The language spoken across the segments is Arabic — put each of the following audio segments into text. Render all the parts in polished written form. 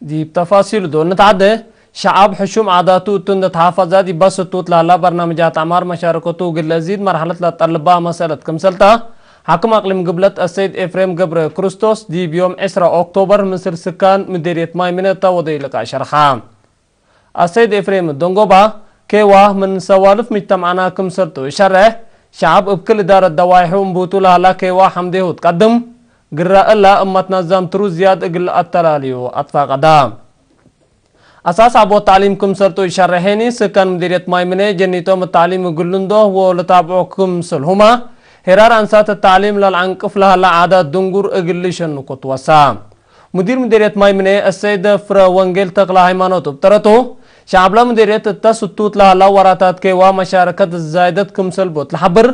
دي بتفاصيل دون نتعدى شعب حشوم عاداته تند تحافظات بس توت لا برنامجات عمار مشاركته قل لزيد مرحلة لطلبة مسألة كمسلتا حكم أقليم قبلت السيد إفريم قبر كروستوس دي بيوم 10 أكتوبر مصر سكان مديرية مايمنة وضي لك شرحام السيد إفريم الدنقوبة كيواه من سوالف مجتمعنا كمسلتو شرح شعب بكل دار الدوايح ومبوتو لها كيواه حمده تقدم قراء الله أمت نظام ترو زياد اقل التلاليو أطفاق قدام أساس عبو التعليم كمسلتو شرحيني سكان مديرية مايمنة جنيتو التعليم قلندو ولتابعو كمسل هما هرار أنسات التعليم للعنقف لها لعادة دنقور اقليشن نقط وسام مدير مديرية مايمنة السيد فرا وانجيل تقلا هيمانوتو بترتو شعب لا مديرية التسطوت لها لا وراتات كيوا مشاركة الزايدة كمسل بوت لحبر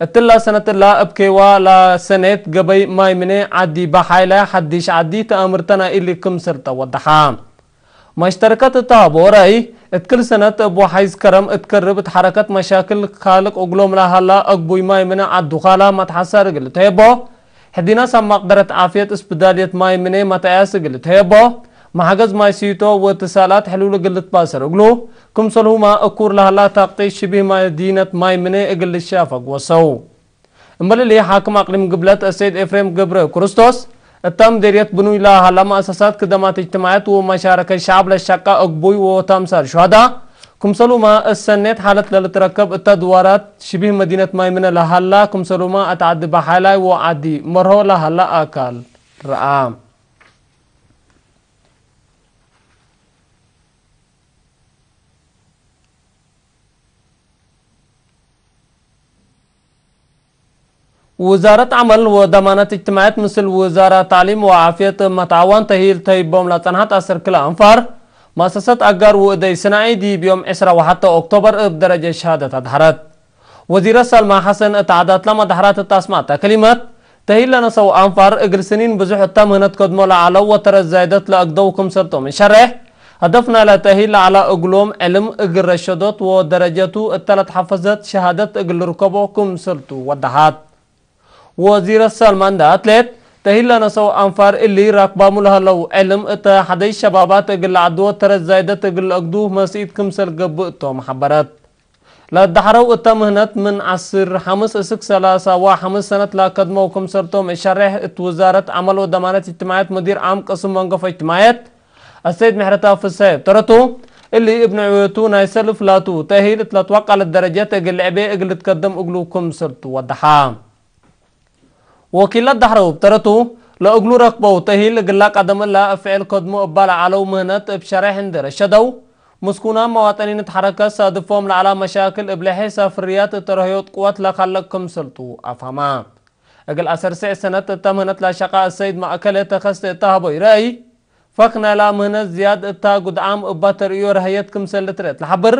التلا سنة الله ابكيوا لا سنة قبي مايمنة عدي بحايلة حديش عدي تأمرتنا اللي كمسر توضحام مشتركات التهابو رأي اتكل سنة ابو حيز كرم اتكربت حركة مشاكل خالق اقلوم لها لا اقبوي مايمنة عدو خالا متحسر قلت هيبو حدينا سام مقدرة عافية اسبدالية مايمنة متأس قلت هيبو محجز مايسيتو واتصالات حلول قلت باسر اقلو كمسل هما اكور لها لا تقطي شبه مدينة مايمنة اقل الشافق وصو امبال اللي حاكم اقليم قبلت السيد افريم قبر كروستوس التام ديريت بنوي لها لما اساسات خدمات اجتماعات ومشاركة الشعب للشقة اقبوي وتامسار شهداء كمسلوما السنة حالة للتركب التدوارات شبه مدينة مايمنة لها كمسلوما اتعد بحالاي وعدي مرهو لها اكال رآم وزارة عمل وضمانات اجتماعات مثل وزارة تعليم وعافية متعاون تهيل تيبوم لتنهات أسر كلا أنفار مؤسسة أقار وإدي سنعي دي بيوم 10 وحتى أكتوبر بدرجة شهادة أدهرت وزيرة سلمى حسن اتعادت لما دهرات التاسمات كلمات تهيل لنا سو أنفار اقل سنين بزح التامهنات قدمو لعلو وتر الزايدات لأقدوكم سرطو من شرح هدفنا لتهيل على اقلوم علم اقل رشدات ودرجاتو التلت حفظت شهادات اقل ركبوكم سرطو ودهات وزير السلمان ده أتلت تهيلا نسو أنفار اللي راكبا ملها لو علم اتا حدي شبابات اقل عدو ترز زايدة اقل اقدوه مسيد كمسل قبؤتو محبرات لا دحرو اتا مهنت من عصر حمس اسك سلاسة وحمس سنة لا قدمو كمسرتو مشارح وزارة عمل ودمانات اجتماعات مدير عام قسم منقف اجتماعات السيد محرتا في السيب ترتو اللي ابن عيوتو نايسلف لاتو تهيل تلاتوقع للدرجات اقل عبي اقل تقدم اقلو كمسرتو ودحام وكيلات دحرو بترتو لا اقلو رقبو تهيل قلا قدم لا افعل قدمو ابال علو مهنت بشرح اندر الشدو مسكونا مواطنين حركة صادفهم لعلى مشاكل ابلحي سافريات ترهيوت قوات لخلقكم سلطو افهما اقل اسر سع سنة تمهنت لا شقاء السيد ما اكلت تخست اتهبو رأي فقنا لا مهنت زياد اتا قد عام اباتر ايو رهيتكم سلترت لحبر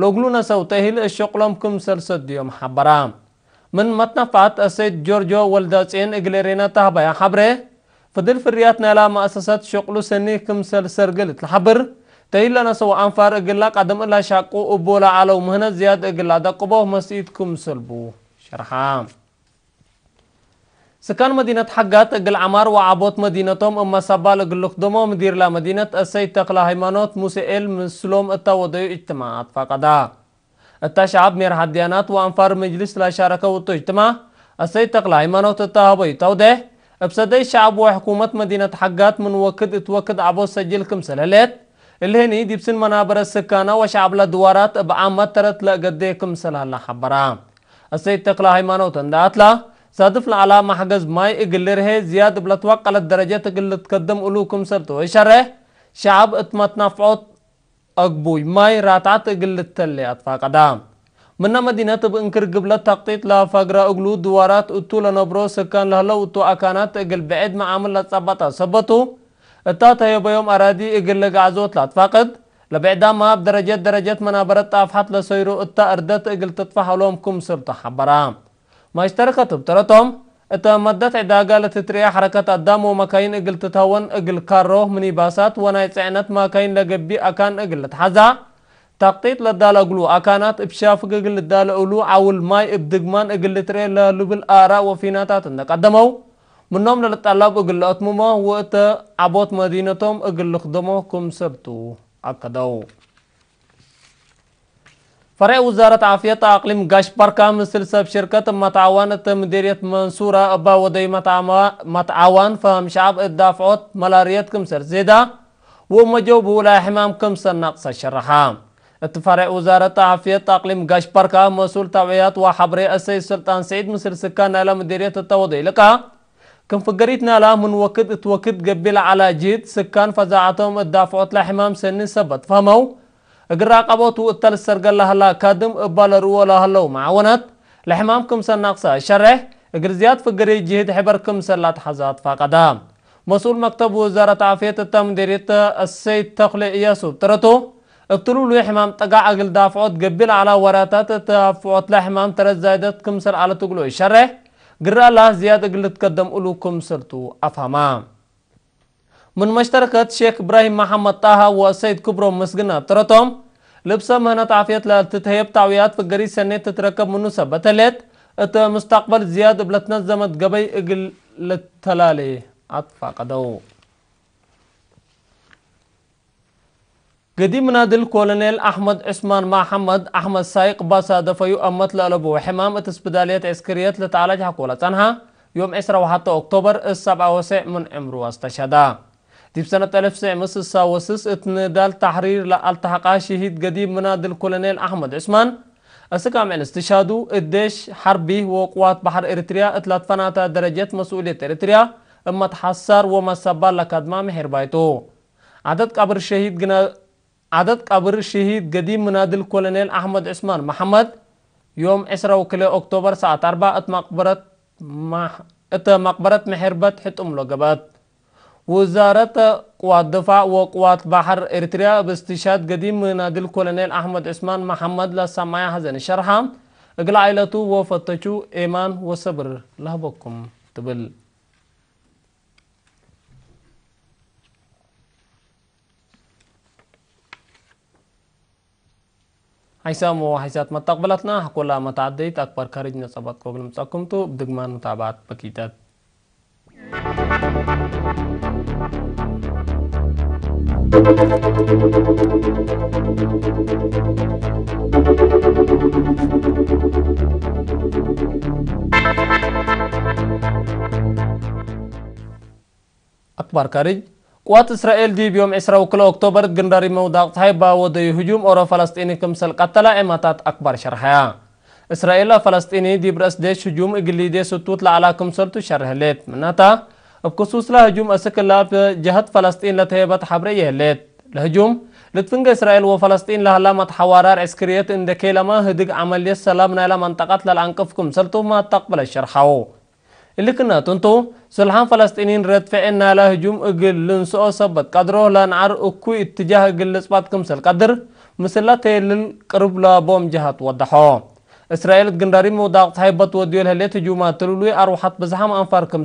لو قلونا سو تهيل الشقلم كم سلسد يوم حبرام من متنفعت السيد جورجو والداتين اقليرينا تهبايا حبره فدل فرياتنا لا مؤسسات شغلو سني كمسل سرقلت الحبر تهيلا نسو انفار اقلا قدم الله شاقو ابولا علو مهنة زياد اقلا دقبوه مسيد كمسل بو شرحام سكان مدينة حقات اقل عمار وعبوت مدينتهم اما سبال اقل اخدمو مدير لا مدينة السيد تقلا هيمانوت موسيقل من سلوم التوضيو اجتماعات فقدا التشعب مير حديانات وانفار مجلس لا شاركة وطو اجتماع السيد تقلا هيمانوت التهبي توضح ابسدي الشعب وحكومة مدينة حقات من وكد اتوكد عبو سجلكم سلالات اللي هني دي بسن منابر السكانة وشعب لدوارات بعامة ترت لقديكم سلالة حبرام السيد تقلا هيمانوت اندات لا صادف على محجز ماي اقلره زياد بلتوقع للدرجات اقل تقدم ألوكم سرتو اشاره شعب اتمتنفعوت أقبوي ماي راتعت اقل التلي اطفا قدام من مدينة بانكر قبلة تقطيط لا فقرة اقلو دوارات اتو لنبرو سكان لهلو اتو اكانات اقل بعيد معامل لتصبتا سبتو اتاتا يوم ارادي اقل لقعزوت لا تفاقد لبعدا ما بدرجات منابرت تافحات لسيرو اتا اردت اقل تطفح لهم كم سرطة حبرام ما اشتركت بترتهم اتمدت عداقة لتتريا حركة الدام ومكاين اقل تتهون اقل كاروه مني باسات ونايت عينات مكاين لقبي اكان اقل تحزا تقطيط لدال اقلو اكانات ابشاف اقل لدال اقلو عول ماي ابدقمان اقل تريا للبل آراء وفيناتات قدموا منهم للطلاب أقل أتممه وقت عبوت مدينتهم أقل خدمه كم سبتو أكدو فرع وزارة عافية أقليم قاش بركة مثل سب شركة متعاونة مديرية منصورة أبا ودي متعاون فهم شعب الدافعات ملاريات كمسر زيدا ومجوب ولا حمام كمسر نقص الشرحام اتفرع وزارة عافية أقليم قاش بركة مسؤول توعيات وحبري السيد سلطان سعيد مثل سكان على مديرية التوضي لك كم فقريتنا لا من وقت قبل على جيد سكان فزاعتهم الدافعات لحمام سن سبت فهموا اقراقبوت وقتل السرق الله لا كادم ابال رو الله الله معاونات لحمامكم سنقصا شرح اقرزيات فقري جهد حبركم سلات حزات فاقدا مسؤول مكتب وزارة عافية التمديرية السيد تخلي إياسو ترتو اقتلوا له حمام تقع اقل دافعوت قبل على وراتات التافعوت لحمام ترز زايدت كمسر على تقلو شرح قرر الله زيادة قلت تقدم ألوكم سرتو أفهما من مشتركات شيخ إبراهيم محمد طه والسيد كبرو مسجنا ترتم لبسة مهنة عافية لا تتهيب تعويات في الجري سنة تتركب منو سبتلت مستقبل زياد بلتنظمت قبي اقل للتلالي أطفى قدو قديم منادل كولونيل أحمد عثمان محمد أحمد سايق باسا دفيو أمت لألبو حمامة اسبدالية عسكريات لتعالج حقولة عنها يوم 10 أكتوبر 7 من عمرو استشهدا ديب سنة 1996 اتندال تحرير لالتحقا شهيد قديم منادل كولونيل أحمد عثمان أسكام عن استشهادو الديش حربي وقوات بحر إريتريا اتلات فناتا درجات مسؤولية إريتريا اما تحسر وما سبال لكادما محر بايتو عدد قبر الشهيد قديم منادل كولونيل أحمد عثمان محمد يوم 10 أكتوبر ساعة 4 مقبرة محربت حت لقبات وزارة قوات دفاع وقوات بحر إريتريا باستشهاد قديم منادل كولونيل أحمد عثمان محمد لسمايا حزن الشرحة اقل عائلته وفتشو إيمان وصبر لهبكم تبل حيسام وحيسات متقبلتنا حقولا متعديت أكبر كارجنا صبات قبل متاكمتو بدقمان متابعات بكيتات أكبر كارج قوات إسرائيل دي بيوم 10 أكتوبر جندري موضع طيبة ودي هجوم أورو فلسطيني كمسل قتل إماتات أكبر شرحها إسرائيل فلسطيني دي برأس ديش هجوم إقلي دي ستوت لعلا كمسل تشرح ليت مناتا بخصوص لهجوم أسكلا في جهة فلسطين لتهيبت حبرية ليت الهجوم لتفنج إسرائيل وفلسطين لها حوارار عسكريات اندكي لما هدق عملية السلام نايلا منطقة للعنقف كمسلتو ما تقبل الشرحاو اللي كنا تنتو سلحان فلسطينيين رد فعلنا لا هجوم اقل لنسو سبت قدروه لنعر اكو اتجاه اقل لسبات كمسل قدر مسلات للقرب لبوم جهات وضحو اسرائيل قنداري موضاق تحيبت وديو الهلية هجومات تلولوي اروحات بزحام انفار